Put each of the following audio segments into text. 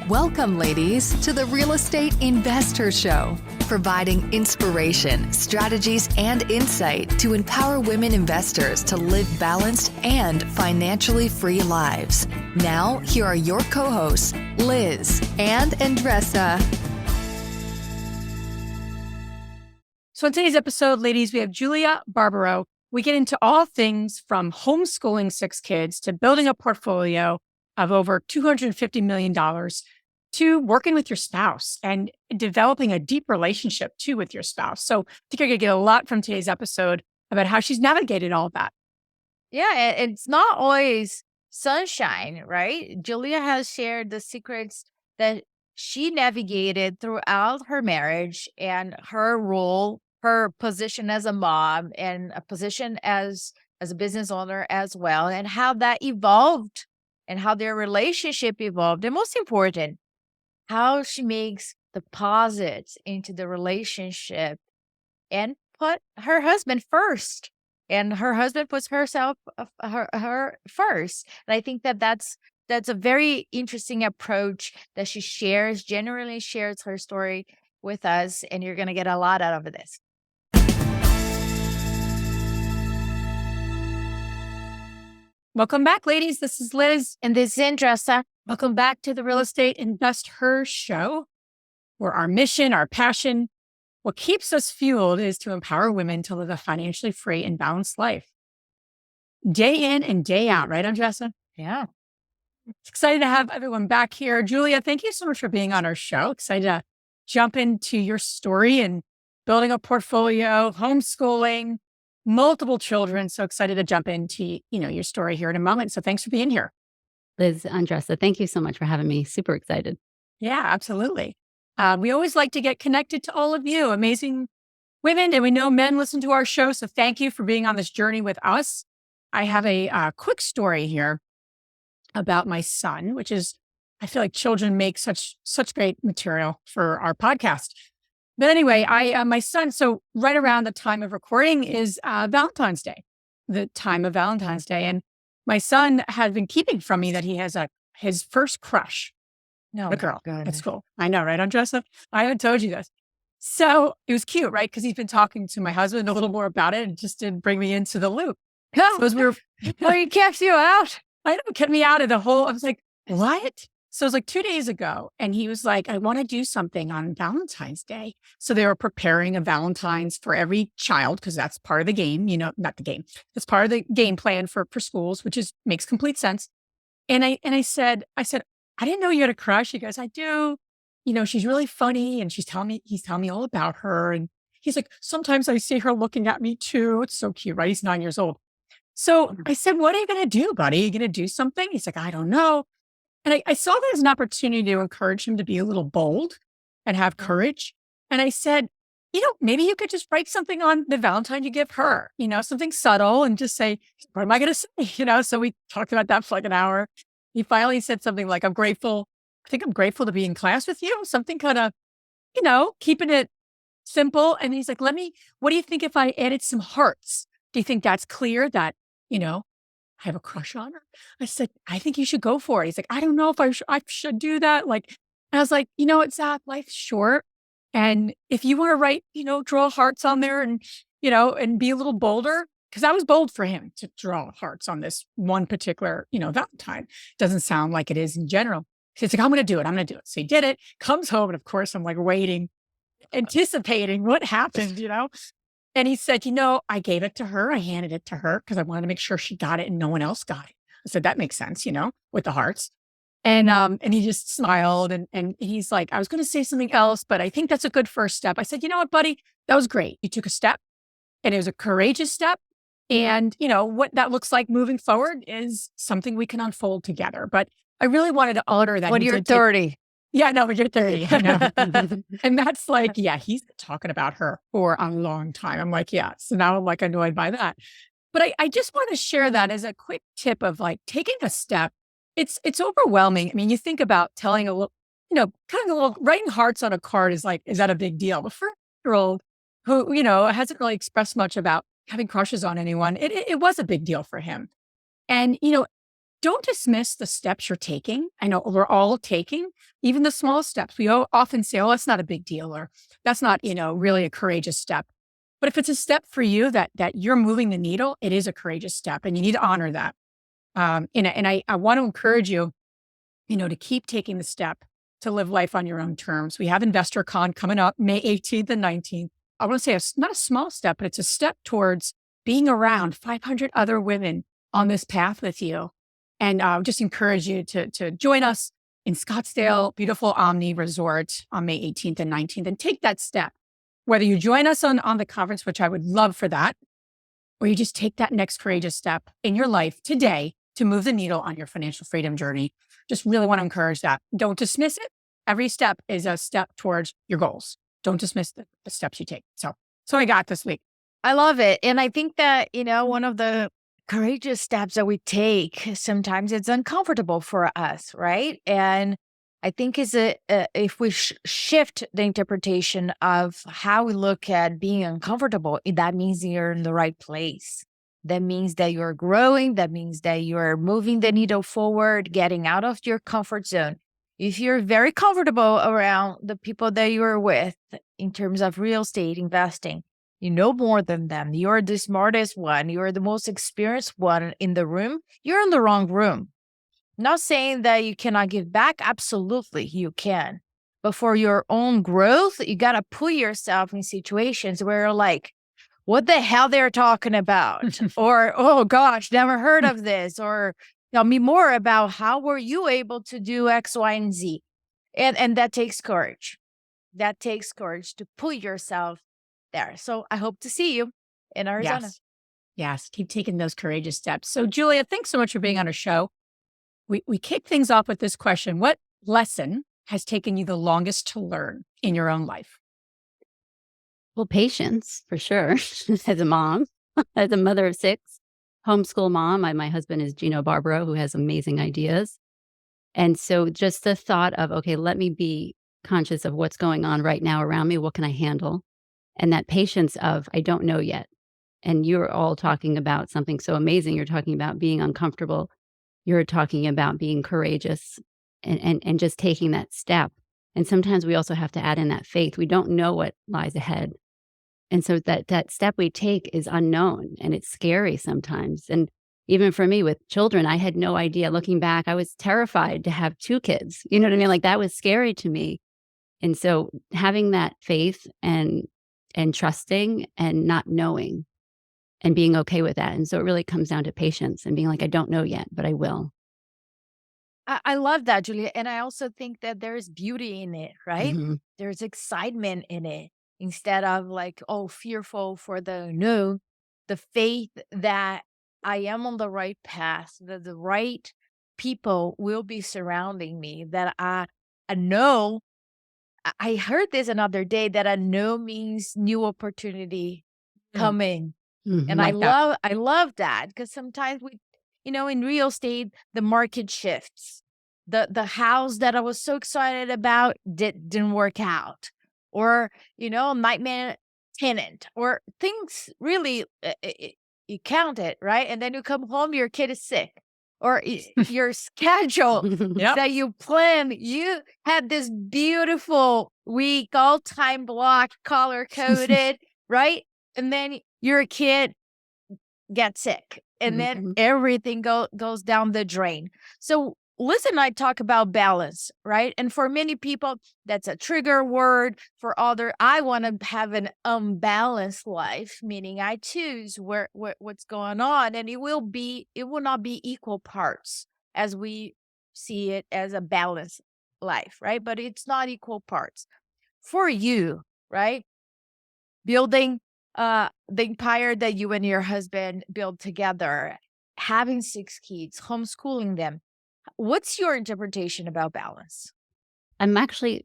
Welcome, ladies, to the Real Estate Investor Show, providing inspiration, strategies, and insight to empower women investors to live balanced and financially free lives. Now, here are your co-hosts, Liz and Andressa. So in today's episode, ladies, we have Julia Barbaro. We get into all things from homeschooling 6 kids to building a portfolio of over $250 million to working with your spouse and developing a deep relationship too with your spouse. So I think you're going to get a lot from today's episode about how she's navigated all of that. Yeah, it's not always sunshine, right? Julia has shared the secrets that she navigated throughout her marriage and her role, her position as a mom and a position as a business owner as well, and how that evolved and how their relationship evolved. And most important, how she makes deposits into the relationship and put her husband first. And her husband puts herself, her first. And I think that's a very interesting approach that she shares, generally shares her story with us. And you're going to get a lot out of this. Welcome back, ladies. This is Liz. And this is Andressa. Welcome back to the Real Estate Investor Show, where our mission, our passion, what keeps us fueled is to empower women to live a financially free and balanced life. Day in and day out, right, Andressa? Yeah. Excited to have everyone back here. Julia, thank you so much for being on our show. Excited to jump into your story and building a portfolio, homeschooling, multiple children. So excited to jump into, your story here in a moment. So thanks for being here. Liz, Andressa, thank you so much for having me. Super excited. Yeah, absolutely. We always like to get connected to all of you, amazing women, and we know men listen to our show. So thank you for being on this journey with us. I have a quick story here about my son, which is, I feel like children make such great material for our podcast. But anyway, my son, so right around the time of recording is Valentine's Day, the time of Valentine's Day. And my son had been keeping from me that he has his first crush. No, a girl. goodness. That's cool. I know, right, Andressa? I haven't told you this. So it was cute, right? Because he's been talking to my husband a little more about it and just didn't bring me into the loop. So as we were, Oh, he kept you out. I know, kept me out of the whole, I was like, what? So it was like 2 days ago. And he was like, I want to do something on Valentine's Day. So they were preparing a Valentine's for every child, because that's part of the game, not the game. It's part of the game plan for schools, which makes complete sense. And I said, I didn't know you had a crush. He goes, I do. She's really funny. And he's telling me all about her. And he's like, sometimes I see her looking at me too. It's so cute, right? He's 9 years old. So I said, what are you going to do, buddy? Are you going to do something? He's like, I don't know. And I saw that as an opportunity to encourage him to be a little bold and have courage. And I said, maybe you could just write something on the Valentine you give her, something subtle, and just say, what am I going to say? So we talked about that for like an hour. He finally said something like, I'm grateful to be in class with you. Something kind of, keeping it simple. And he's like, what do you think if I added some hearts? Do you think that's clear that, I have a crush on her? I said, I think you should go for it. He's like, I don't know if I should do that. And I was like, what, Zach, life's short. And if you want to write, draw hearts on there and, and be a little bolder, because I was bold for him to draw hearts on this one particular, Valentine. Doesn't sound like it is in general. He's like, I'm going to do it. So he did it, comes home. And of course, I'm like waiting, anticipating what happened, And he said, I gave it to her. I handed it to her because I wanted to make sure she got it and no one else got it. I said, that makes sense, with the hearts. And he just smiled and he's like, I was going to say something else, but I think that's a good first step. I said, you know what, buddy, that was great. You took a step and it was a courageous step. And what that looks like moving forward is something we can unfold together. But I really wanted to honor that. When you're 30. Yeah, no, when you're 30. I know. And that's like, yeah, he's been talking about her for a long time. I'm like, yeah. So now I'm like annoyed by that. But I just want to share that as a quick tip of like taking a step. It's overwhelming. I mean, you think about telling a little, writing hearts on a card is that a big deal? But for a year-old who, hasn't really expressed much about having crushes on anyone, it was a big deal for him. And, don't dismiss the steps you're taking. I know we're all taking, even the small steps. We often say, oh, that's not a big deal, or that's not, really a courageous step. But if it's a step for you that you're moving the needle, it is a courageous step, and you need to honor that. I want to encourage you, to keep taking the step to live life on your own terms. We have InvestorCon coming up May 18th and 19th. I want to say it's not a small step, but it's a step towards being around 500 other women on this path with you. And just encourage you to join us in Scottsdale, beautiful Omni Resort on May 18th and 19th, and take that step. Whether you join us on the conference, which I would love for that, or you just take that next courageous step in your life today to move the needle on your financial freedom journey. Just really want to encourage that. Don't dismiss it. Every step is a step towards your goals. Don't dismiss the steps you take. So I got this week. I love it. And I think that, one of the courageous steps that we take, sometimes it's uncomfortable for us, right? And I think if we shift the interpretation of how we look at being uncomfortable, that means you're in the right place. That means that you're growing. That means that you're moving the needle forward, getting out of your comfort zone. If you're very comfortable around the people that you're with in terms of real estate investing, you know more than them. You're the smartest one. You're the most experienced one in the room. You're in the wrong room. Not saying that you cannot give back. Absolutely, you can. But for your own growth, you got to put yourself in situations where you're like, what the hell they're talking about? Or, oh gosh, never heard of this. Or tell me more about how were you able to do X, Y, and Z. And that takes courage. That takes courage to put yourself there. So I hope to see you in Arizona. Yes. Keep taking those courageous steps. So Julia, thanks so much for being on our show. We kick things off with this question. What lesson has taken you the longest to learn in your own life? Well, patience, for sure. As a mom, as a mother of 6, homeschool mom. My husband is Julia Barbaro, who has amazing ideas. And so just the thought of, okay, let me be conscious of what's going on right now around me. What can I handle? And that patience of, I don't know yet. And you're all talking about something so amazing. You're talking about being uncomfortable. You're talking about being courageous and just taking that step. And sometimes we also have to add in that faith. We don't know what lies ahead. And so that step we take is unknown, and it's scary sometimes. And even for me with children, I had no idea. Looking back, I was terrified to have 2 kids. You know what I mean? Like, that was scary to me. And so having that faith and trusting and not knowing and being okay with that. And so it really comes down to patience and being like, I don't know yet, but I will. I love that, Julia. And I also think that there's beauty in it, right? Mm-hmm. There's excitement in it instead of like, oh, fearful for the no, the faith that I am on the right path, that the right people will be surrounding me, that I know. I heard this another day that a no means new opportunity coming. Mm-hmm. And I love that because sometimes we, in real estate, the market shifts. The house that I was so excited about didn't work out, or nightmare tenant, or things really you count it, right, and then you come home, your kid is sick, or your schedule Yep. that you plan. You had this beautiful week, all time blocked, color coded, right, and then your kid gets sick, and then everything goes down the drain. So Liz and I talk about balance, right? And for many people, that's a trigger word. For other, I want to have an unbalanced life, meaning I choose what's going on, and it will not be equal parts as we see it as a balanced life, right? But it's not equal parts. For you, right? Building the empire that you and your husband built together, having 6 kids, homeschooling them. What's your interpretation about balance?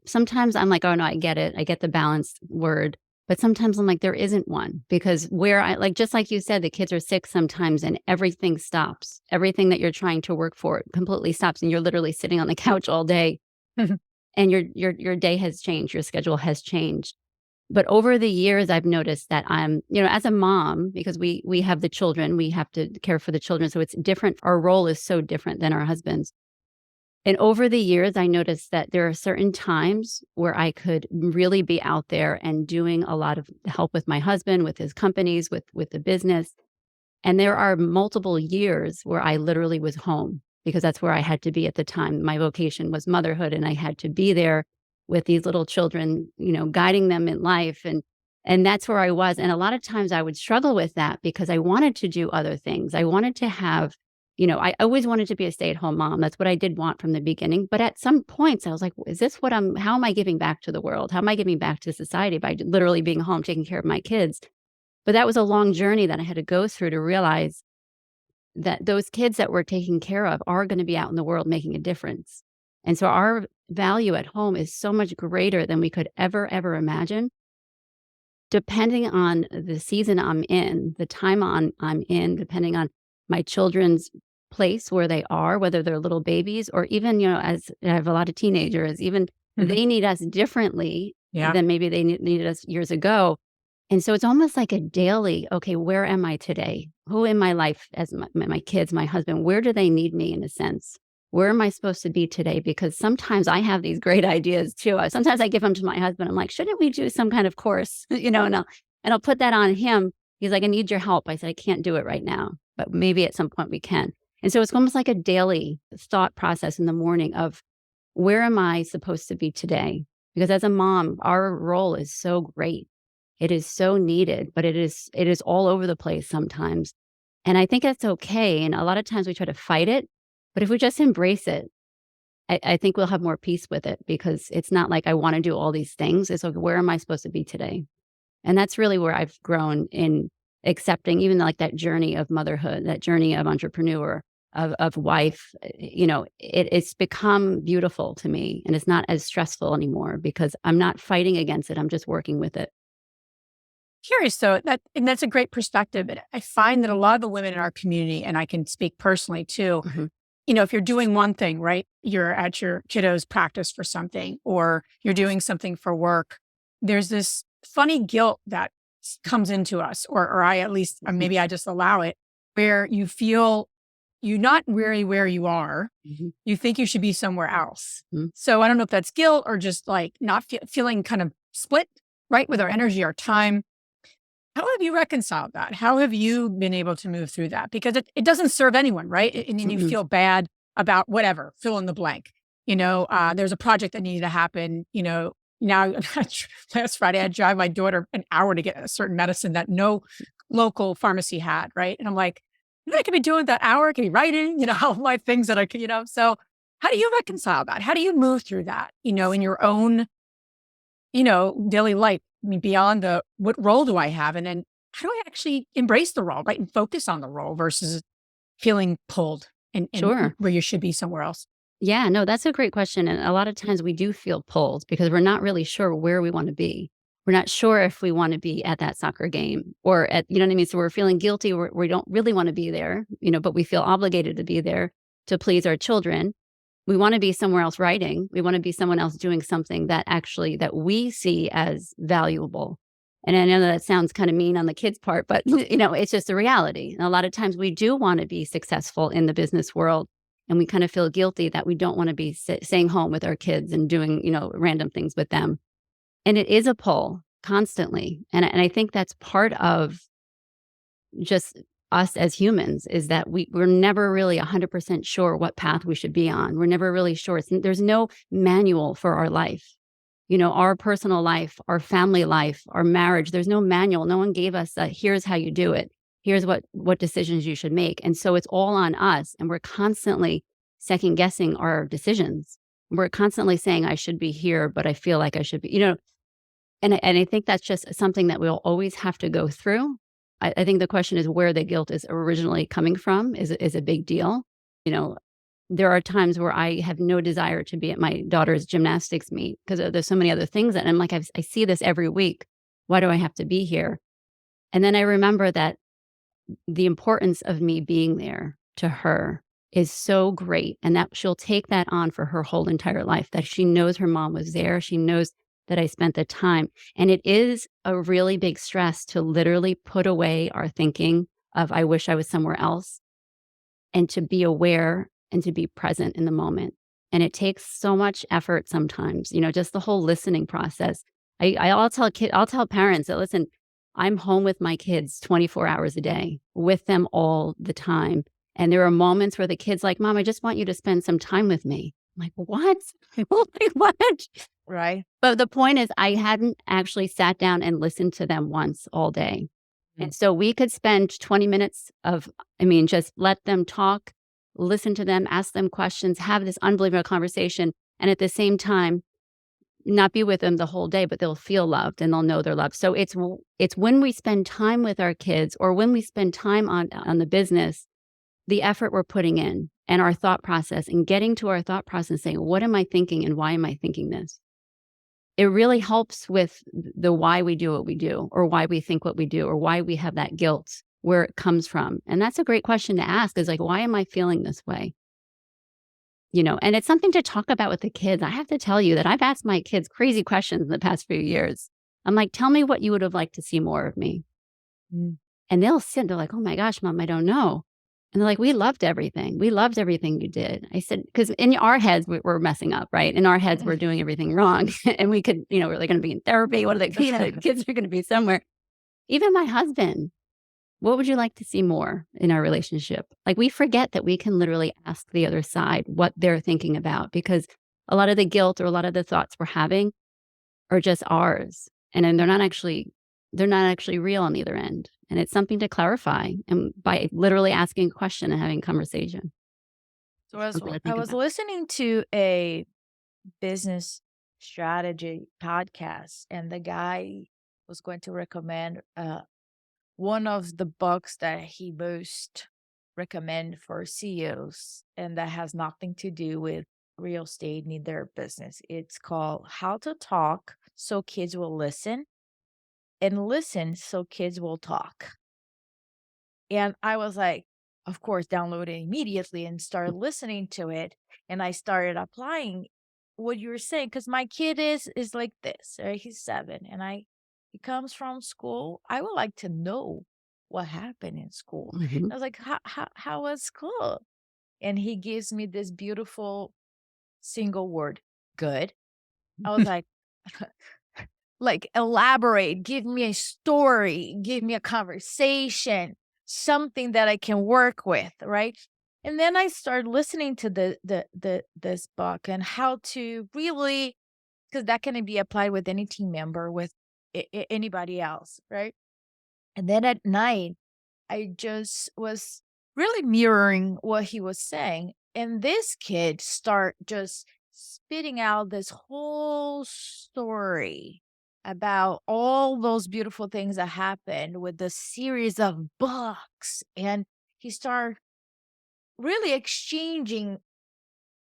Sometimes I'm like, oh no, I get it. I get the balanced word. But sometimes I'm like, there isn't one, because just like you said, the kids are sick sometimes and everything stops. Everything that you're trying to work for completely stops. And you're literally sitting on the couch all day and your day has changed. Your schedule has changed. But over the years, I've noticed that I'm, as a mom, because we have the children, we have to care for the children. So it's different. Our role is so different than our husbands. And over the years, I noticed that there are certain times where I could really be out there and doing a lot of help with my husband, with his companies, with the business. And there are multiple years where I literally was home because that's where I had to be at the time. My vocation was motherhood, and I had to be there with these little children, guiding them in life. And that's where I was. And a lot of times I would struggle with that because I wanted to do other things. I wanted to have, I always wanted to be a stay-at-home mom. That's what I did want from the beginning. But at some points I was like, is this how am I giving back to the world? How am I giving back to society by literally being home, taking care of my kids? But that was a long journey that I had to go through to realize that those kids that we're taking care of are going to be out in the world making a difference. And so our value at home is so much greater than we could ever imagine. Depending on the season I'm in, the time I'm in, depending on my children's place where they are, whether they're little babies or even, as I have a lot of teenagers, even they need us differently than maybe they needed us years ago. And so it's almost like a daily, okay, where am I today? Who in my life, as my kids, my husband, where do they need me in a sense? Where am I supposed to be today? Because sometimes I have these great ideas too. Sometimes I give them to my husband. I'm like, shouldn't we do some kind of course? And I'll put that on him. He's like, I need your help. I said, I can't do it right now, but maybe at some point we can. And so it's almost like a daily thought process in the morning of where am I supposed to be today? Because as a mom, our role is so great. It is so needed, but it is all over the place sometimes. And I think that's okay. And a lot of times we try to fight it. But if we just embrace it, I think we'll have more peace with it because it's not like I want to do all these things. It's like, where am I supposed to be today? And that's really where I've grown in accepting even like that journey of motherhood, that journey of entrepreneur, of wife. It's become beautiful to me and it's not as stressful anymore because I'm not fighting against it. I'm just working with it. Curious though, that's a great perspective. And I find that a lot of the women in our community, and I can speak personally too, if you're doing one thing, right, you're at your kiddos' practice for something, or you're doing something for work, there's this funny guilt that comes into us, or I at least, or maybe I just allow it, where you feel you're not really where you are. You think you should be somewhere else. So I don't know if that's guilt or just like not feeling kind of split, right, with our energy, our time. How have you reconciled that? How have you been able to move through that? Because it doesn't serve anyone, right? And then you feel bad about whatever, fill in the blank. There's a project that needed to happen. Now last Friday, I drive my daughter an hour to get a certain medicine that no local pharmacy had, right? And I'm like, I could be doing that hour, I could be writing, all of my things that I could, So how do you reconcile that? How do you move through that, in your own, daily life? I mean, beyond what role do I have? And then how do I actually embrace the role, right? And focus on the role versus feeling pulled and Sure. where you should be somewhere else. Yeah, no, that's a great question. And a lot of times we do feel pulled because we're not really sure where we want to be. We're not sure if we want to be at that soccer game or at, you know what I mean? So we're feeling guilty. We don't really want to be there, but we feel obligated to be there to please our children. We want to be somewhere else writing. We want to be someone else doing something that we see as valuable. And I know that sounds kind of mean on the kids' part, but it's just a reality. And a lot of times we do want to be successful in the business world. And we kind of feel guilty that we don't want to be staying home with our kids and doing, random things with them. And it is a pull constantly. And I think that's part of just us as humans is that we're never really 100% sure what path we should be on. We're never really sure. There's no manual for our life. Our personal life, our family life, our marriage, there's no manual. No one gave us here's how you do it. Here's what decisions you should make. And so it's all on us. And we're constantly second guessing our decisions. We're constantly saying, I should be here, but I feel like I should be, and I think that's just something that we'll always have to go through. I think the question is where the guilt is originally coming from is a big deal. There are times where I have no desire to be at my daughter's gymnastics meet because there's so many other things. And I'm like, I see this every week. Why do I have to be here? And then I remember that the importance of me being there to her is so great. And that she'll take that on for her whole entire life, that she knows her mom was there. She knows that I spent the time. And it is a really big stress to literally put away our thinking of, I wish I was somewhere else, and to be aware and to be present in the moment. And it takes so much effort sometimes, just the whole listening process. I'll tell parents that, listen, I'm home with my kids 24 hours a day with them all the time. And there are moments where the kid's like, Mom, I just want you to spend some time with me. I'm like, what? Like, what? Right. But the point is, I hadn't actually sat down and listened to them once all day. And so we could spend 20 minutes just let them talk, listen to them, ask them questions, have this unbelievable conversation. And at the same time, not be with them the whole day, but they'll feel loved and they'll know they're loved. So it's when we spend time with our kids, or when we spend time on the business, the effort we're putting in and our thought process, and getting to our thought process, saying, what am I thinking and why am I thinking this? It really helps with the why we do what we do, or why we think what we do, or why we have that guilt, where it comes from. And that's a great question to ask, is like, why am I feeling this way? And it's something to talk about with the kids. I have to tell you that I've asked my kids crazy questions in the past few years. I'm like, tell me what you would have liked to see more of me. Mm. And they'll sit, they're like, oh my gosh, Mom, I don't know. And they're like, we loved everything. We loved everything you did. I said, because in our heads, we're messing up, right? In our heads, we're doing everything wrong. And we could, we're going to be in therapy. What are they, the kids are going to be somewhere. Even my husband, what would you like to see more in our relationship? Like, we forget that we can literally ask the other side what they're thinking about, because a lot of the guilt or a lot of the thoughts we're having are just ours. And then they're not actually real on the other end. And it's something to clarify, and by literally asking a question and having a conversation. So I Something to I think was about. listening to a business strategy podcast, and the guy was going to recommend one of the books that he most recommend for CEOs, and that has nothing to do with real estate, neither business. It's called How to Talk So Kids Will Listen, and Listen So Kids Will Talk. And I was like, of course, download it immediately and started listening to it. And I started applying what you were saying, because my kid is like this, right? He's 7, and he comes from school. I would like to know what happened in school. Mhm. I was like, how was school? And he gives me this beautiful single word, good. I was like, elaborate, give me a story, give me a conversation, something that I can work with, right? And then I started listening to this book, and how to really, because that can be applied with any team member, with anybody else, right? And then at night, I just was really mirroring what he was saying. And this kid start just spitting out this whole story about all those beautiful things that happened with the series of books. And he started really exchanging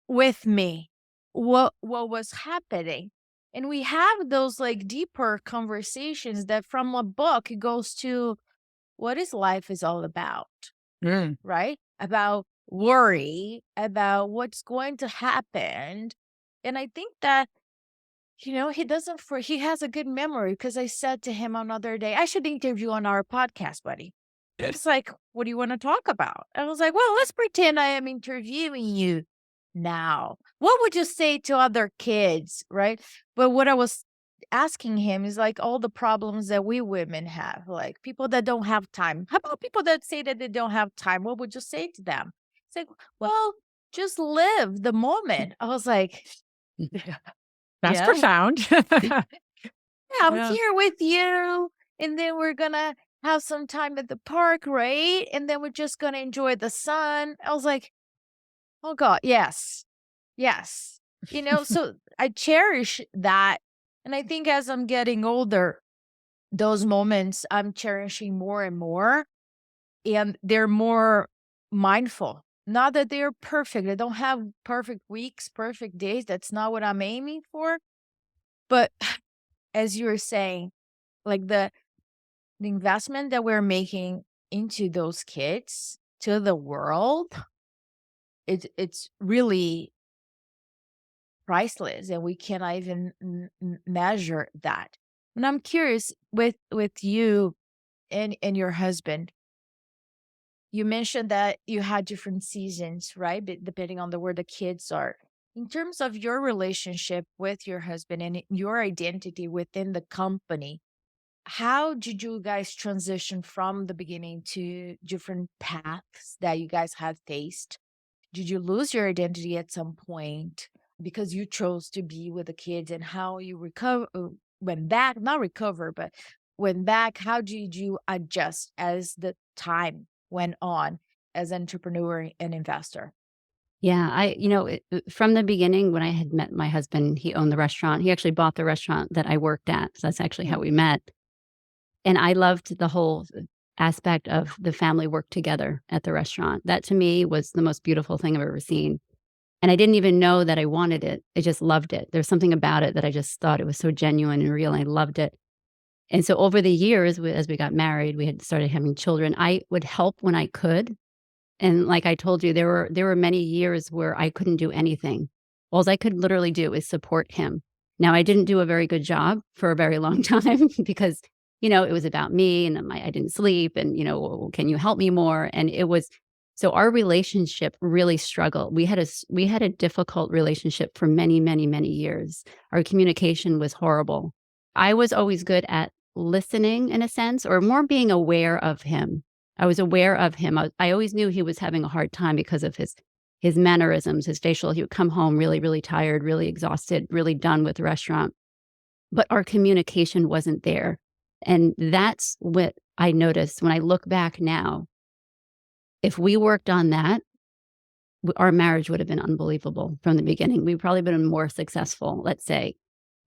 with me what was happening. And we have those like deeper conversations that from a book it goes to what is life is all about, Mm. right? About worry, about what's going to happen. And I think that, he has a good memory, because I said to him another day, I should interview on our podcast, buddy. It's like, what do you want to talk about? I was like, well, let's pretend I am interviewing you now. What would you say to other kids, right? But what I was asking him is like all the problems that we women have, like people that don't have time. How about people that say that they don't have time? What would you say to them? It's like, well, just live the moment. I was like, That's yeah, profound. I'm Yeah. here with you. And then we're going to have some time at the park, right? And then we're just going to enjoy the sun. I was like, oh God, yes, yes. So I cherish that. And I think as I'm getting older, those moments I'm cherishing more and more. And they're more mindful. Not that they're perfect. I don't have perfect weeks, perfect days. That's not what I'm aiming for. But as you were saying, like the investment that we're making into those kids, to the world, it's really priceless, and we cannot even measure that. And I'm curious with you and your husband. You mentioned that you had different seasons, right? Depending on where the kids are. In terms of your relationship with your husband and your identity within the company, how did you guys transition from the beginning to different paths that you guys have faced? Did you lose your identity at some point because you chose to be with the kids, and how you went back, not recover, but went back? How did you adjust as the time went on as an entrepreneur and investor? Yeah, from the beginning, when I had met my husband, he owned the restaurant. He actually bought the restaurant that I worked at. So that's actually how we met. And I loved the whole aspect of the family work together at the restaurant. That to me was the most beautiful thing I've ever seen. And I didn't even know that I wanted it. I just loved it. There's something about it that I just thought it was so genuine and real. And I loved it. And so over the years, as we got married, we had started having children. I would help when I could. And like I told you, there were many years where I couldn't do anything. All I could literally do is support him. Now, I didn't do a very good job for a very long time because, it was about me and I didn't sleep and, "Well, can you help me more?" And it was, so our relationship really struggled. We had a difficult relationship for many, many, many years. Our communication was horrible. I was always good at listening in a sense, or more being aware of him. I was aware of him. I always knew he was having a hard time because of his mannerisms, his facial. He would come home really, really tired, really exhausted, really done with the restaurant. But our communication wasn't there. And that's what I noticed when I look back now. If we worked on that, our marriage would have been unbelievable from the beginning. We'd probably been more successful, let's say,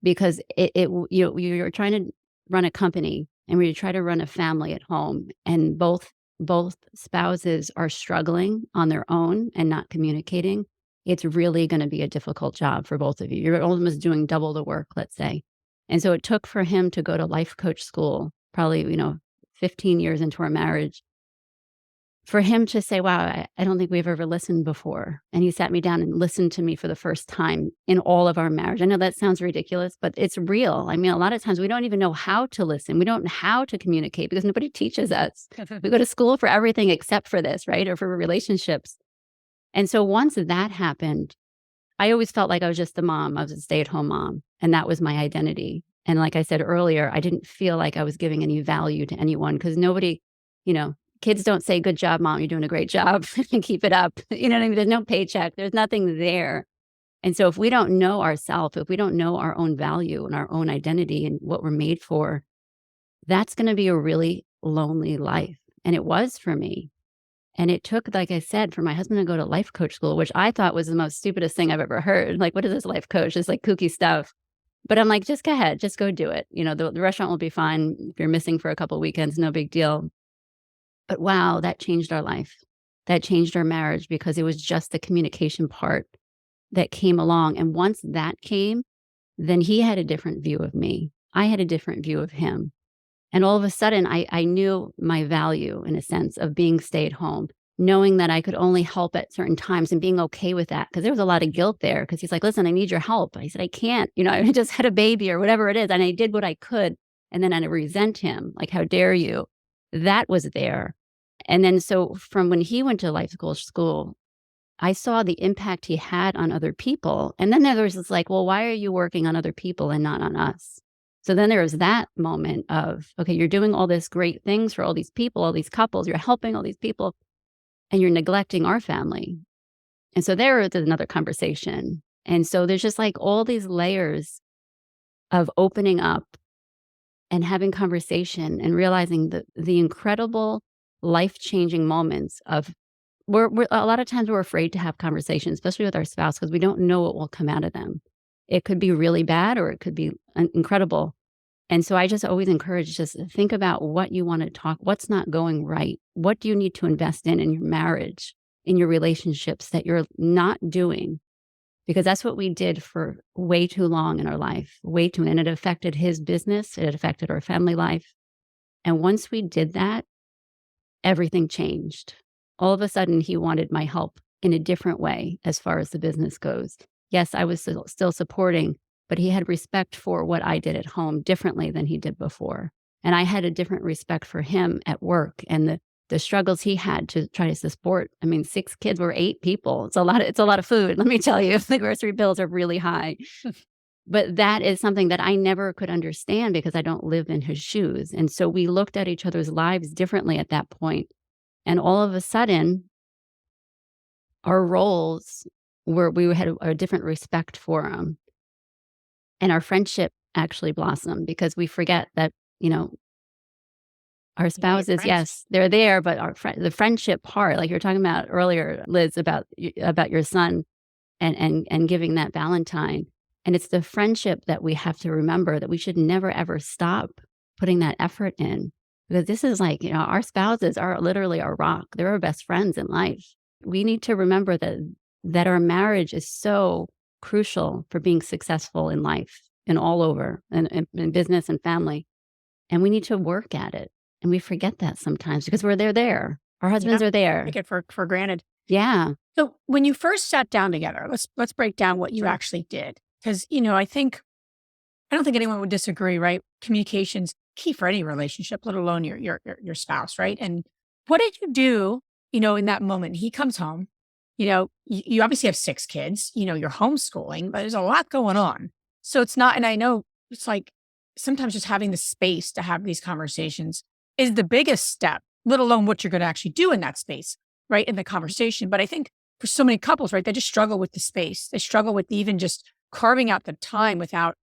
because you're trying to run a company and we try to run a family at home, and both spouses are struggling on their own and not communicating. It's really going to be a difficult job for both of you. You're almost doing double the work, let's say. And so it took for him to go to life coach school, probably, 15 years into our marriage, for him to say, "Wow, I don't think we've ever listened before." And he sat me down and listened to me for the first time in all of our marriage. I know that sounds ridiculous, but it's real. I mean, a lot of times we don't even know how to listen. We don't know how to communicate because nobody teaches us. We go to school for everything except for this, right? Or for relationships. And so once that happened, I always felt like I was just the mom. I was a stay-at-home mom, and that was my identity. And like I said earlier, I didn't feel like I was giving any value to anyone because nobody, kids don't say, "Good job, mom, you're doing a great job," and keep it up. You know what I mean? There's no paycheck. There's nothing there. And so if we don't know ourselves, if we don't know our own value and our own identity and what we're made for, that's going to be a really lonely life. And it was for me. And it took, like I said, for my husband to go to life coach school, which I thought was the most stupidest thing I've ever heard. Like, what is this life coach? It's like kooky stuff. But I'm like, just go ahead, just go do it. The restaurant will be fine. If you're missing for a couple of weekends, no big deal. But wow, that changed our life. That changed our marriage because it was just the communication part that came along. And once that came, then he had a different view of me. I had a different view of him. And all of a sudden, I knew my value in a sense of being stay at home, knowing that I could only help at certain times and being okay with that. Because there was a lot of guilt there because he's like, "Listen, I need your help." I said, "I can't. I just had a baby or whatever it is." And I did what I could. And then I resent him. Like, "How dare you?" That was there. And then so from when he went to life school, I saw the impact he had on other people. And then there was this like, "Well, why are you working on other people and not on us?" So then there was that moment of, okay, you're doing all this great things for all these people, all these couples, you're helping all these people, and you're neglecting our family. And so there is another conversation. And so there's just like all these layers of opening up and having conversation and realizing the incredible life-changing moments of we're a lot of times we're afraid to have conversations, especially with our spouse, because we don't know what will come out of them. It could be really bad or it could be incredible. And so I just always encourage, just think about what you want to talk, what's not going right. What do you need to invest in your marriage, in your relationships that you're not doing? Because that's what we did for way too long in our life, and it affected his business. It affected our family life. And once we did that, everything changed. All of a sudden, he wanted my help in a different way as far as the business goes. Yes, I was still supporting, but he had respect for what I did at home differently than he did before. And I had a different respect for him at work and the struggles he had to try to support. I mean, 6 kids were 8 people. It's a lot of food. Let me tell you, the grocery bills are really high. But that is something that I never could understand because I don't live in his shoes. And so we looked at each other's lives differently at that point. And all of a sudden, our roles we had a different respect for them. And our friendship actually blossomed because we forget that, our Yeah, your spouses, friends. yes, they're there, but the friendship part, like you were talking about earlier, Liz, about your son and giving that Valentine. And it's the friendship that we have to remember that we should never, ever stop putting that effort in. Because this is like, our spouses are literally our rock. They're our best friends in life. We need to remember that our marriage is so crucial for being successful in life and all over and in business and family. And we need to work at it. And we forget that sometimes because they're there. Our husbands are there. Take it for granted. Yeah. So when you first sat down together, let's break down what you actually did. Because, I don't think anyone would disagree, right? Communication's key for any relationship, let alone your spouse, right? And what did you do, in that moment? He comes home, you obviously have 6 kids, you're homeschooling, but there's a lot going on. So it's not, and I know it's like sometimes just having the space to have these conversations is the biggest step, let alone what you're going to actually do in that space, right? In the conversation. But I think for so many couples, right, they just struggle with the space. They struggle with even just carving out the time without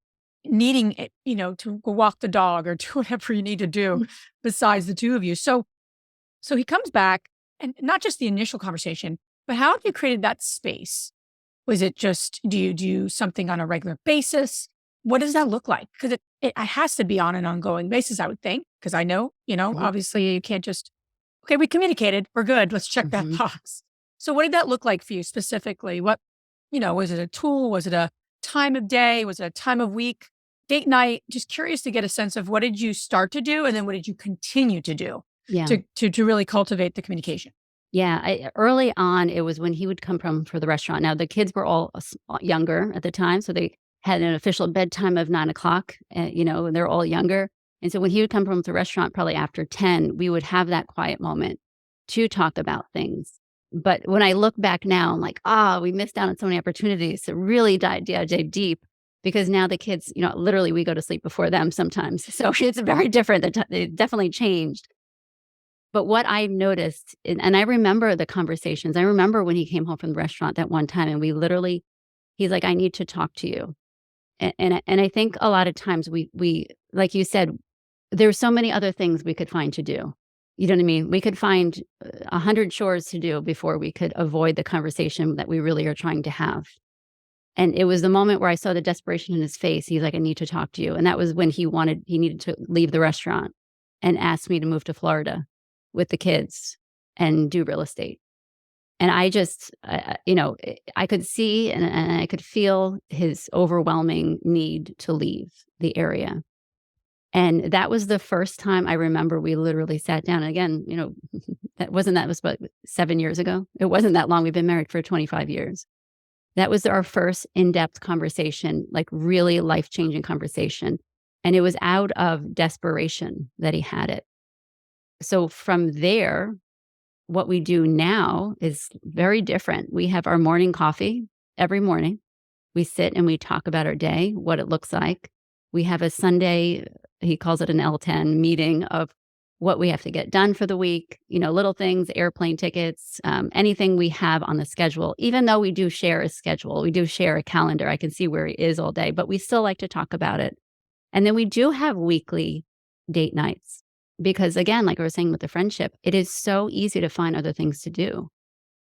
needing it, to go walk the dog or do whatever you need to do besides the two of you. So he comes back and not just the initial conversation, but how have you created that space? Was it just, do you do something on a regular basis? What does that look like? Because it has to be on an ongoing basis, I would think, because I know, obviously you can't just, okay, we communicated, we're good, let's check that box. So what did that look like for you specifically? What, was it a tool? Was it a time of day? Was it a time of week? Date night? Just curious to get a sense of what did you start to do and then what did you continue to do to really cultivate the communication? Yeah. Early on, it was when he would come from for the restaurant. Now, the kids were all younger at the time, so they had an official bedtime of 9:00, and they're all younger. And so when he would come from the restaurant, probably after 10, we would have that quiet moment to talk about things. But when I look back now, I'm like, we missed out on so many opportunities to really dive deep because now the kids, literally we go to sleep before them sometimes. So it's very different. It definitely changed. But what I've noticed, and I remember the conversations, I remember when he came home from the restaurant that one time and he's like, I need to talk to you. And I think a lot of times we, like you said, there's so many other things we could find to do. You know what I mean? We could find 100 chores to do before we could avoid the conversation that we really are trying to have. And it was the moment where I saw the desperation in his face. He's like, I need to talk to you. And that was when he needed to leave the restaurant and asked me to move to Florida with the kids and do real estate. And I just, I could see and I could feel his overwhelming need to leave the area. And that was the first time I remember we literally sat down. And again, that was about 7 years ago. It wasn't that long. We've been married for 25 years. That was our first in-depth conversation, like really life-changing conversation. And it was out of desperation that he had it. So from there, what we do now is very different. We have our morning coffee every morning. We sit and we talk about our day, what it looks like. We have a Sunday, he calls it an L10 meeting of what we have to get done for the week, little things, airplane tickets, anything we have on the schedule. Even though we do share a schedule, we do share a calendar. I can see where he is all day, but we still like to talk about it. And then we do have weekly date nights because, again, like I was saying with the friendship, it is so easy to find other things to do.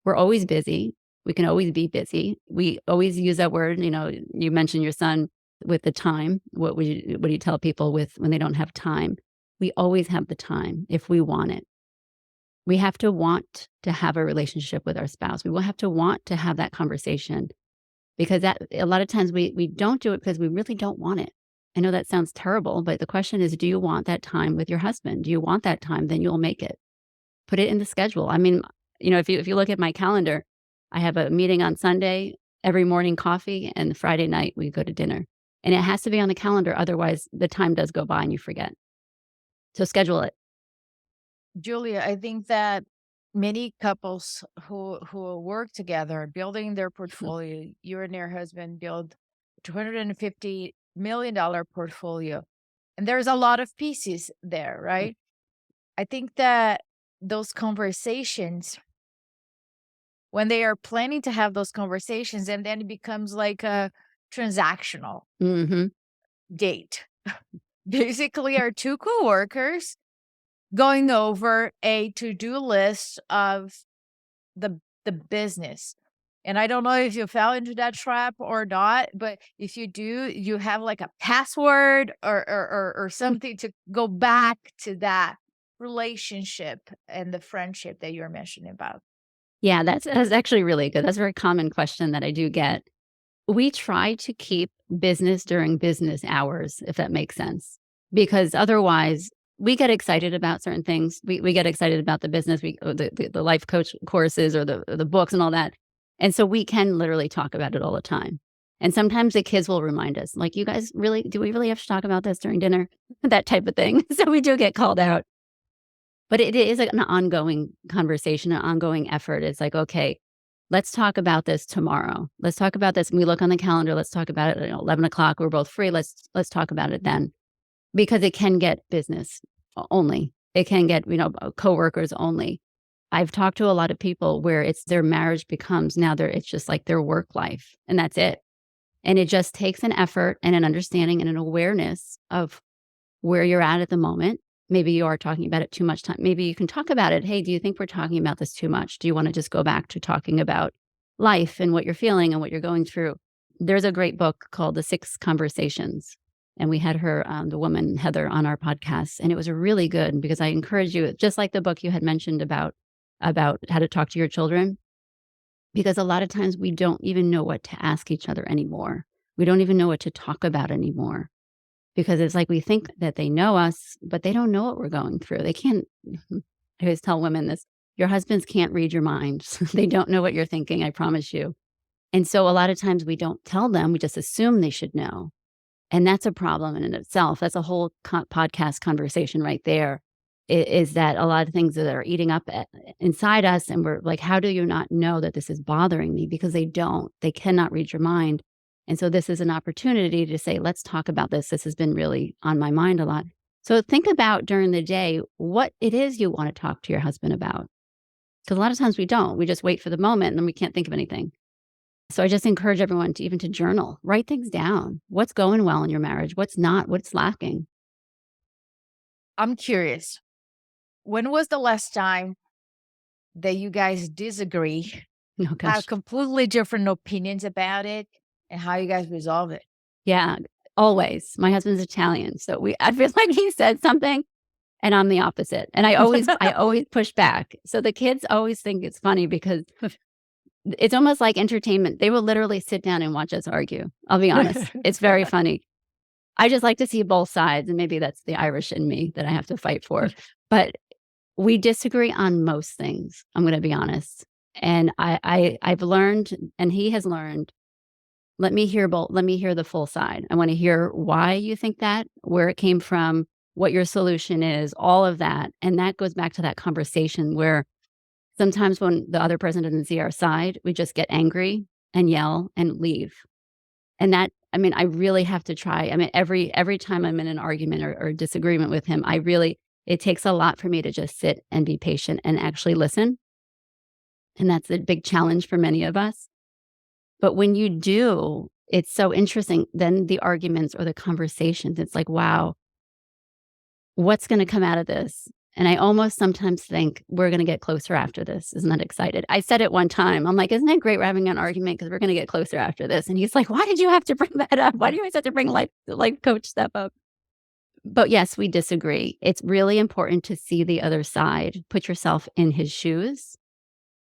We're always busy. We can always be busy. We always use that word. You mentioned your son with the time. What do you tell people when they don't have time? We always have the time if we want it. We have to want to have a relationship with our spouse. We will have to want to have that conversation because that a lot of times we don't do it because we really don't want it. I know that sounds terrible, but the question is, do you want that time with your husband? Do you want that time? Then you'll make it. Put it in the schedule. I mean, if you look at my calendar, I have a meeting on Sunday every morning coffee, and Friday night we go to dinner. And it has to be on the calendar. Otherwise, the time does go by and you forget. So schedule it. Julia, I think that many couples who work together, building their portfolio, you and your husband build $250 million portfolio, and there's a lot of pieces there, right? I think that those conversations, when they are planning to have those conversations, and then it becomes like a transactional Hmm. date. Basically, our two coworkers going over a to-do list of the business. And I don't know if you fell into that trap or not, but if you do, you have like a password or something to go back to that relationship and the friendship that you're mentioning about. Yeah, that's actually really good. That's a very common question that I do get. We try to keep business during business hours, if that makes sense, because otherwise we get excited about certain things. We get excited about the business, the life coach courses or the books and all that. And so we can literally talk about it all the time. And sometimes the kids will remind us, like, you guys really, do we really have to talk about this during dinner? That type of thing. So we do get called out. But it is an ongoing conversation, an ongoing effort. It's like, okay, let's talk about this tomorrow. Let's talk about this. And we look on the calendar. Let's talk about it at 11 o'clock. We're both free. Let's talk about it then, because it can get business only. It can get, coworkers only. I've talked to a lot of people where it's their marriage becomes now it's just like their work life, and that's it. And it just takes an effort and an understanding and an awareness of where you're at the moment. Maybe you are talking about it too much time. Maybe you can talk about it. Hey, do you think we're talking about this too much? Do you want to just go back to talking about life and what you're feeling and what you're going through? There's a great book called The 6 Conversations. And we had her, the woman, Heather, on our podcast. And it was really good because I encourage you, just like the book you had mentioned about how to talk to your children, because a lot of times we don't even know what to ask each other anymore. We don't even know what to talk about anymore. Because it's like we think that they know us, but they don't know what we're going through. They can't. I always tell women this: your husbands can't read your mind. They don't know what you're thinking, I promise you. And so a lot of times we don't tell them. We just assume they should know. And that's a problem in itself. That's a whole podcast conversation right there, is that a lot of things that are eating up inside us. And we're like, how do you not know that this is bothering me? Because they don't. They cannot read your mind. And so this is an opportunity to say, let's talk about this. This has been really on my mind a lot. So think about during the day what it is you want to talk to your husband about. Because a lot of times we don't. We just wait for the moment and then we can't think of anything. So I just encourage everyone to journal, write things down. What's going well in your marriage? What's not? What's lacking? I'm curious. When was the last time that you guys disagree, Oh, gosh. have completely different opinions about it, and how you guys resolve it? Yeah, always. My husband's Italian. So I feel like he said something and I'm the opposite. And I always push back. So the kids always think it's funny because it's almost like entertainment. They will literally sit down and watch us argue. I'll be honest. It's very funny. I just like to see both sides. And maybe that's the Irish in me that I have to fight for. But we disagree on most things. I'm going to be honest. And I've learned, and he has learned, let me hear both. Let me hear the full side. I want to hear why you think that, where it came from, what your solution is, all of that. And that goes back to that conversation where sometimes when the other person doesn't see our side, we just get angry and yell and leave. And that, I really have to try. Every time I'm in an argument or disagreement with him, it takes a lot for me to just sit and be patient and actually listen. And that's a big challenge for many of us. But when you do, it's so interesting. Then the arguments or the conversations, it's like, wow, what's going to come out of this? And I almost sometimes think we're going to get closer after this. Isn't that excited? I said it one time. I'm like, isn't it great we're having an argument because we're going to get closer after this? And he's like, why did you have to bring that up? Why do you always have to bring life coach stuff up? But yes, we disagree. It's really important to see the other side, put yourself in his shoes,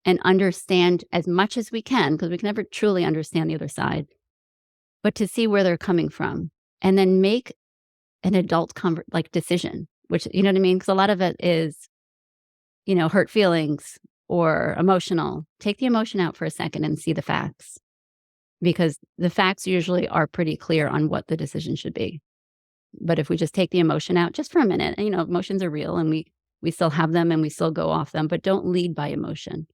and understand as much as we can, because we can never truly understand the other side, but to see where they're coming from and then make an adult decision, which, you know what I mean? Because a lot of it is, hurt feelings or emotional. Take the emotion out for a second and see the facts. because the facts usually are pretty clear on what the decision should be. But if we just take the emotion out just for a minute, and, emotions are real and we still have them and we still go off them, but don't lead by emotion.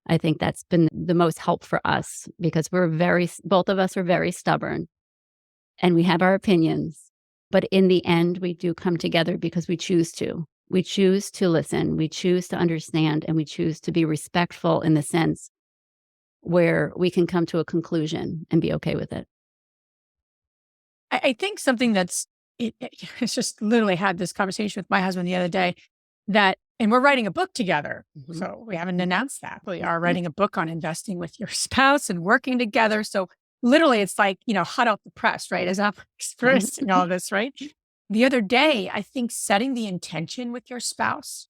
I think that's been the most help for us because both of us are very stubborn and we have our opinions. But in the end, we do come together because we choose to. We choose to listen, we choose to understand, and we choose to be respectful in the sense where we can come to a conclusion and be okay with it. I think something it's just literally had this conversation with my husband the other day and we're writing a book together. Mhm. So we haven't announced that. We are writing a book on investing with your spouse and working together. So literally it's like, hot off the press, right? As I'm experiencing all this, right? The other day, I think setting the intention with your spouse,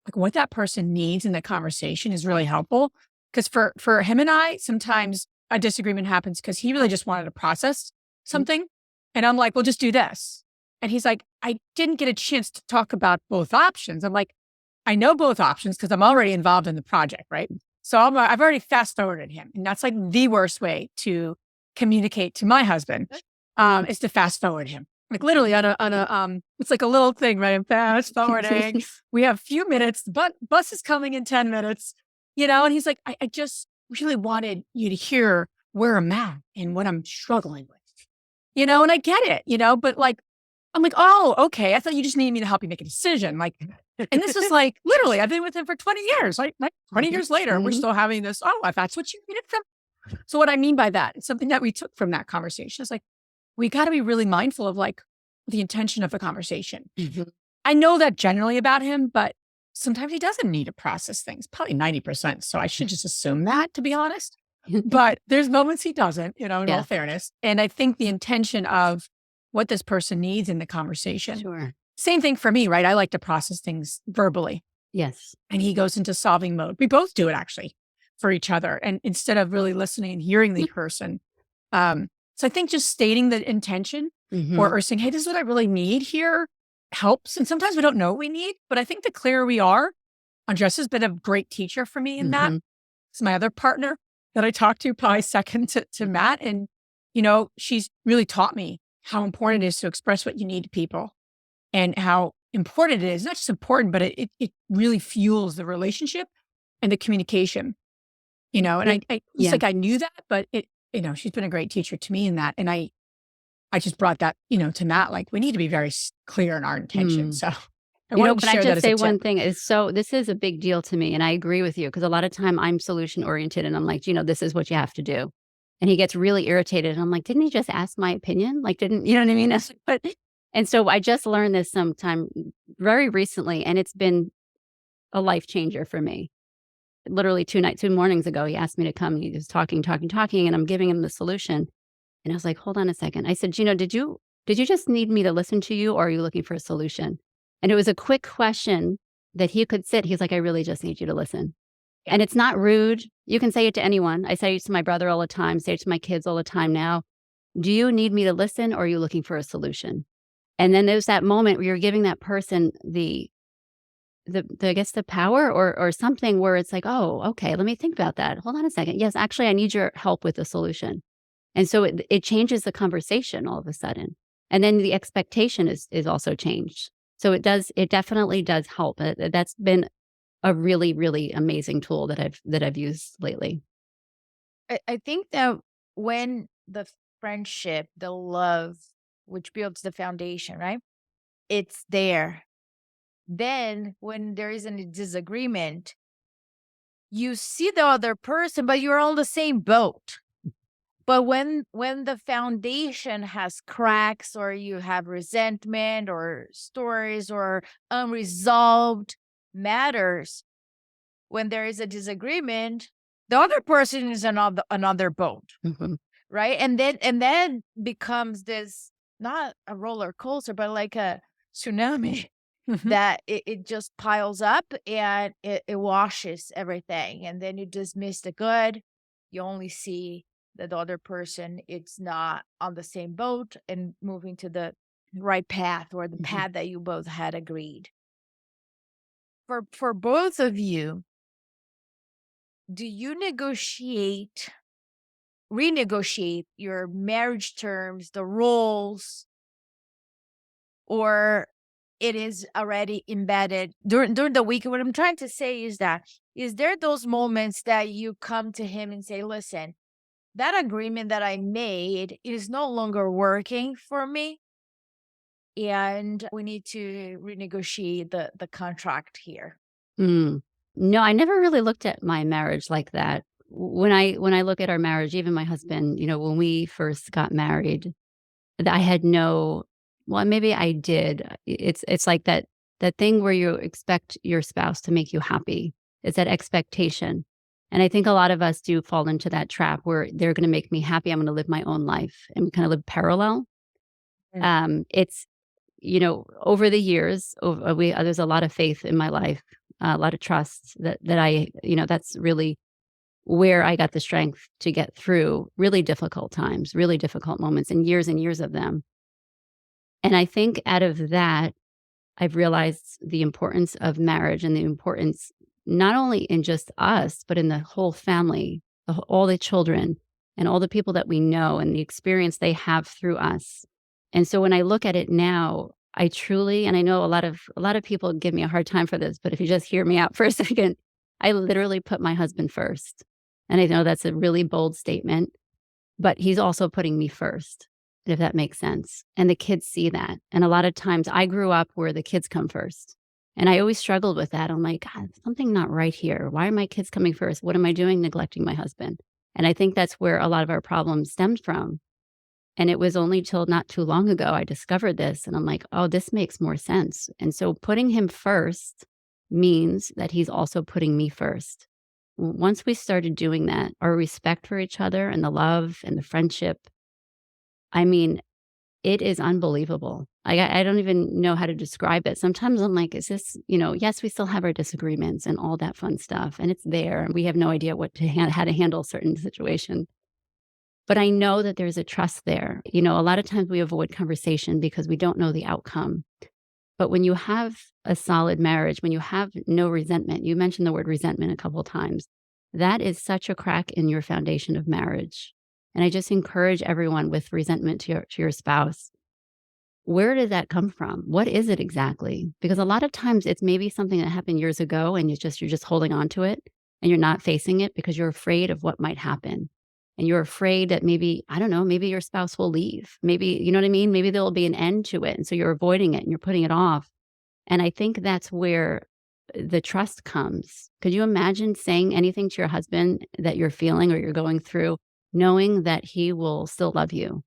like what that person needs in the conversation is really helpful. Because for him and I, sometimes a disagreement happens because he really just wanted to process something. And I'm like, well, just do this. And he's like, I didn't get a chance to talk about both options. I'm like, I know both options because I'm already involved in the project, right? So I've already fast forwarded him. And that's like the worst way to communicate to my husband is to fast forward him. Like literally it's like a little thing, right? I'm fast forwarding. We have a few minutes. The bus is coming in 10 minutes, and he's like, I just really wanted you to hear where I'm at and what I'm struggling with, and I get it, but like, I'm like, oh, okay. I thought you just needed me to help you make a decision. Like, and this is like, literally, I've been with him for 20 years, like 20 years later, and we're still having this, if that's what you needed from. So what I mean by that, it's something that we took from that conversation. It's like, we got to be really mindful of like the intention of the conversation. Mhm. I know that generally about him, but sometimes he doesn't need to process things, probably 90%. So I should just assume that, to be honest. But there's moments he doesn't, in all Yeah. fairness. And I think the intention of what this person needs in the conversation. Sure. Same thing for me, right? I like to process things verbally Yes. and he goes into solving mode. We both do it actually for each other. And instead of really listening and hearing the person. So I think just stating the intention Mhm. or saying, hey, this is what I really need here helps. And sometimes we don't know what we need, but I think the clearer we are, Andres has been a great teacher for me in that. Mhm. It's my other partner that I talk to, probably second to Matt. And, she's really taught me how important it is to express what you need to people and how important it is. Not just important, but it really fuels the relationship and the communication, and I it's Yeah. like I knew that, but she's been a great teacher to me in that. And I just brought that, to Matt, like we need to be very clear in our intention. So I wanted to Can I share that just as say a one tip. thing? This is a big deal to me, and I agree with you because a lot of time I'm solution oriented, and I'm like, this is what you have to do, and he gets really irritated, and I'm like, didn't he just ask my opinion? Like, didn't you know what I mean? But and so I just learned this sometime very recently, and it's been a life changer for me. Literally 2 mornings ago, he asked me to come. He was talking, and I'm giving him the solution, and I was like, hold on a second. I said, did you just need me to listen to you, or are you looking for a solution? And it was a quick question that he could sit. He's like, I really just need you to listen. Yeah. And it's not rude. You can say it to anyone. I say it to my brother all the time, say it to my kids all the time now. Do you need me to listen, or are you looking for a solution? And then there's that moment where you're giving that person the I guess the power or something where it's like, oh, okay, let me think about that. Hold on a second. Yes, actually, I need your help with the solution. And so it changes the conversation all of a sudden. And then the expectation is also changed. So it definitely does help. That's been a really, really amazing tool that I've used lately. I think that when the friendship, the love, which builds the foundation, right? It's there. Then when there is a disagreement, you see the other person, but you're on the same boat. But when the foundation has cracks or you have resentment or stories or unresolved matters, when there is a disagreement, the other person is another boat, Mhm. right? And then becomes this not a roller coaster, but like a tsunami that it just piles up and it washes everything. And then you dismiss the good. You only see that the other person it's not on the same boat and moving to the right path or the Mhm. path that you both had agreed. For both of you, do you negotiate renegotiate your marriage terms, the roles, or it is already embedded during the week? What I'm trying to say is that, is there those moments that you come to him and say, listen, that agreement that I made is no longer working for me, and we need to renegotiate the contract here? Mm. No, I never really looked at my marriage like that. When I look at our marriage, even my husband, when we first got married, I had no, well, maybe I did. It's like that thing where you expect your spouse to make you happy. It's that expectation. And I think a lot of us do fall into that trap where they're going to make me happy. I'm going to live my own life and we kind of live parallel. It's, over the years, there's a lot of faith in my life, a lot of trust that I, that's really where I got the strength to get through really difficult times, really difficult moments, and years of them. And I think out of that, I've realized the importance of marriage and the importance not only in just us, but in the whole family, all the children and all the people that we know and the experience they have through us. And so when I look at it now, I truly, and I know a lot of people give me a hard time for this, but if you just hear me out for a second, I literally put my husband first. And I know that's a really bold statement, but he's also putting me first, if that makes sense. And the kids see that. And a lot of times I grew up where the kids come first. And I always struggled with that. I'm like, God, something not right here. Why are my kids coming first? What am I doing neglecting my husband? And I think that's where a lot of our problems stemmed from. And it was only till not too long ago I discovered this. And I'm like, oh, this makes more sense. And so putting him first means that he's also putting me first. Once we started doing that, our respect for each other and the love and the friendship, I mean, it is unbelievable. I don't even know how to describe it. Sometimes I'm like, is this, yes, we still have our disagreements and all that fun stuff. And it's there. And we have no idea how to handle certain situations. But I know that there's a trust there. A lot of times we avoid conversation because we don't know the outcome. But when you have a solid marriage, when you have no resentment, you mentioned the word resentment a couple of times, that is such a crack in your foundation of marriage. And I just encourage everyone with resentment to your spouse. Where did that come from? What is it exactly? Because a lot of times it's maybe something that happened years ago and you're just holding on to it and you're not facing it because you're afraid of what might happen. And you're afraid that maybe, I don't know, maybe your spouse will leave. Maybe, you know what I mean? Maybe there will be an end to it. And so you're avoiding it and you're putting it off. And I think that's where the trust comes. Could you imagine saying anything to your husband that you're feeling or you're going through, knowing that he will still love you?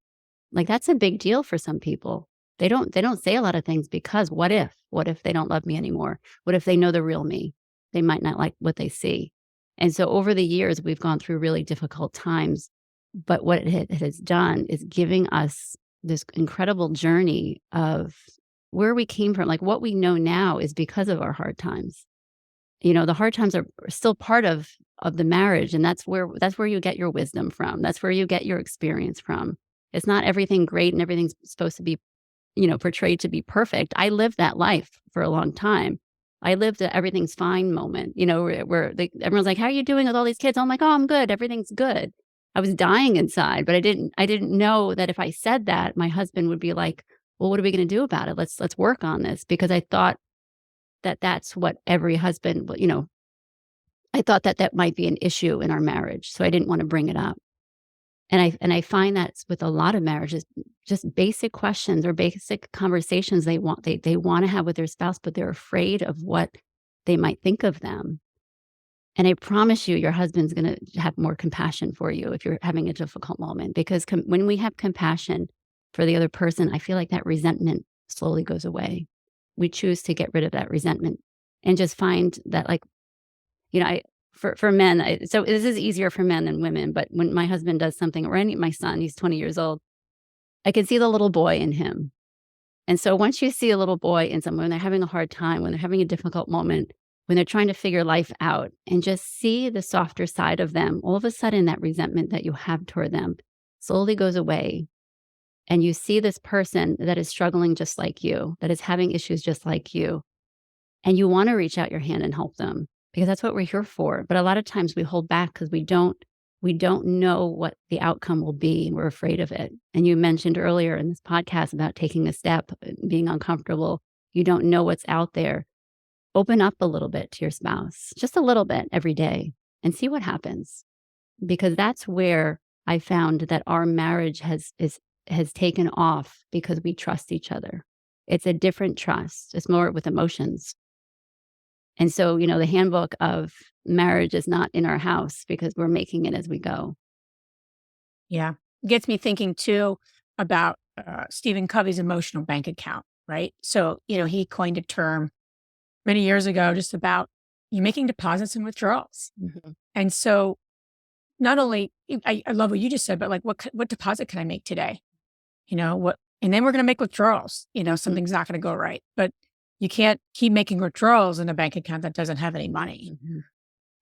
Like that's a big deal for some people. They don't say a lot of things because what if they don't love me anymore? What if they know the real me? They might not like what they see. And so over the years, we've gone through really difficult times. But what it has done is giving us this incredible journey of where we came from. Like what we know now is because of our hard times. The hard times are still part of the marriage. And that's where you get your wisdom from. That's where you get your experience from. It's not everything great and everything's supposed to be, portrayed to be perfect. I lived that life for a long time. I lived a everything's fine moment, where everyone's like, how are you doing with all these kids? I'm like, oh, I'm good. Everything's good. I was dying inside, but I didn't know that if I said that, my husband would be like, well, what are we going to do about it? Let's work on this. Because I thought that that's what every husband, I thought that might be an issue in our marriage. So I didn't want to bring it up. And I find that with a lot of marriages, just basic questions or basic conversations they want to have with their spouse, but they're afraid of what they might think of them. And I promise you, your husband's going to have more compassion for you if you're having a difficult moment, because when we have compassion for the other person, I feel like that resentment slowly goes away. We choose to get rid of that resentment and just find that, like, for men, so this is easier for men than women, but when my husband does something, or my son, he's 20 years old, I can see the little boy in him. And so once you see a little boy in someone, when they're having a hard time, when they're having a difficult moment, when they're trying to figure life out, and just see the softer side of them, all of a sudden that resentment that you have toward them slowly goes away. And you see this person that is struggling just like you, that is having issues just like you. And you want to reach out your hand and help them, because that's what we're here for. But a lot of times we hold back because we don't we don't know what the outcome will be. We're afraid of it. And you mentioned earlier in this podcast about taking a step, being uncomfortable. You don't know what's out there. Open up a little bit to your spouse, just a little bit every day, and see what happens. Because that's where I found that our marriage has taken off because we trust each other. It's a different trust. It's more with emotions. And so, the handbook of marriage is not in our house because we're making it as we go. Yeah. Gets me thinking too about Stephen Covey's emotional bank account, right? So, he coined a term many years ago just about you making deposits and withdrawals. Mm-hmm. And so not only, I love what you just said, but like what deposit can I make today? And then we're going to make withdrawals. Something's not going to go right, but you can't keep making withdrawals in a bank account that doesn't have any money. Mm-hmm.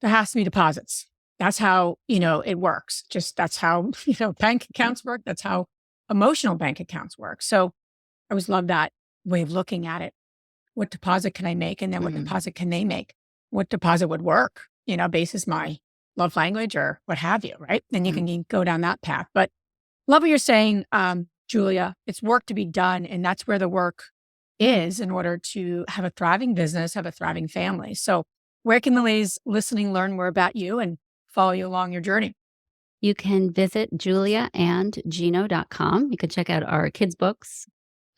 There has to be deposits. That's how, it works. Just that's how, bank accounts work. That's how emotional bank accounts work. So I always love that way of looking at it. What deposit can I make? And then what deposit can they make? What deposit would work, basis my love language or what have you, right? Then you can go down that path. But love what you're saying, Julia. It's work to be done. And that's where the work is in order to have a thriving business, have a thriving family. So where can the ladies listening learn more about you and follow you along your journey? You can visit juliaandgino.com. You can check out our kids' books.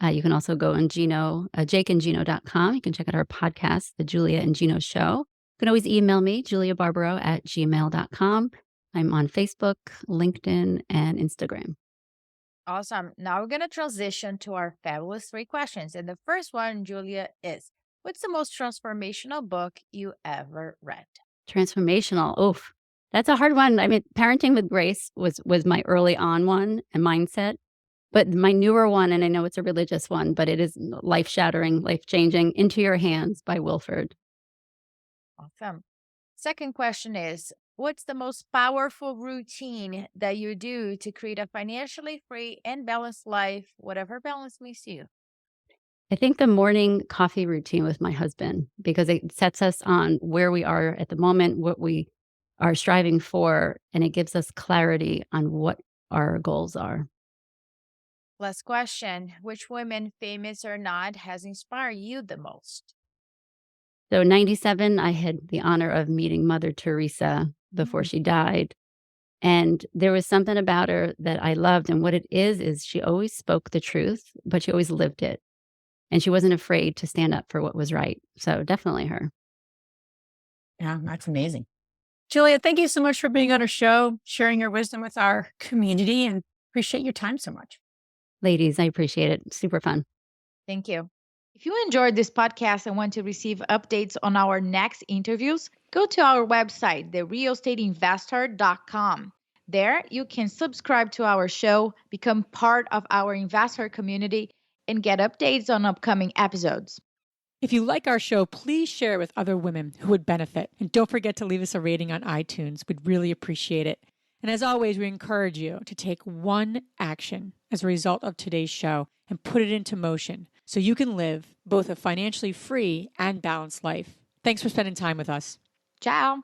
You can also go on jakeandgino.com. You can check out our podcast, The Julia and Gino Show. You can always email me, juliabarbaro@gmail.com. I'm on Facebook, LinkedIn, and Instagram. Awesome. Now we're going to transition to our fabulous 3 questions. And the first one, Julia, is what's the most transformational book you ever read? Transformational. Oof. That's a hard one. I mean, Parenting with Grace was my early on one and mindset. But my newer one, and I know it's a religious one, but it is life-shattering, life-changing, Into Your Hands by Wilford. Awesome. Second question is, what's the most powerful routine that you do to create a financially free and balanced life, whatever balance means to you? I think the morning coffee routine with my husband, because it sets us on where we are at the moment, what we are striving for, and it gives us clarity on what our goals are. Last question, which women, famous or not, has inspired you the most? So 97, I had the honor of meeting Mother Teresa before she died. And there was something about her that I loved. And what it is she always spoke the truth, but she always lived it. And she wasn't afraid to stand up for what was right. So definitely her. Yeah, that's amazing. Julia, thank you so much for being on our show, sharing your wisdom with our community, and appreciate your time so much. Ladies, I appreciate it. Super fun. Thank you. If you enjoyed this podcast and want to receive updates on our next interviews, go to our website, therealestateinvestor.com. There, you can subscribe to our show, become part of our investor community, and get updates on upcoming episodes. If you like our show, please share it with other women who would benefit. And don't forget to leave us a rating on iTunes. We'd really appreciate it. And as always, we encourage you to take one action as a result of today's show and put it into motion so you can live both a financially free and balanced life. Thanks for spending time with us. Ciao.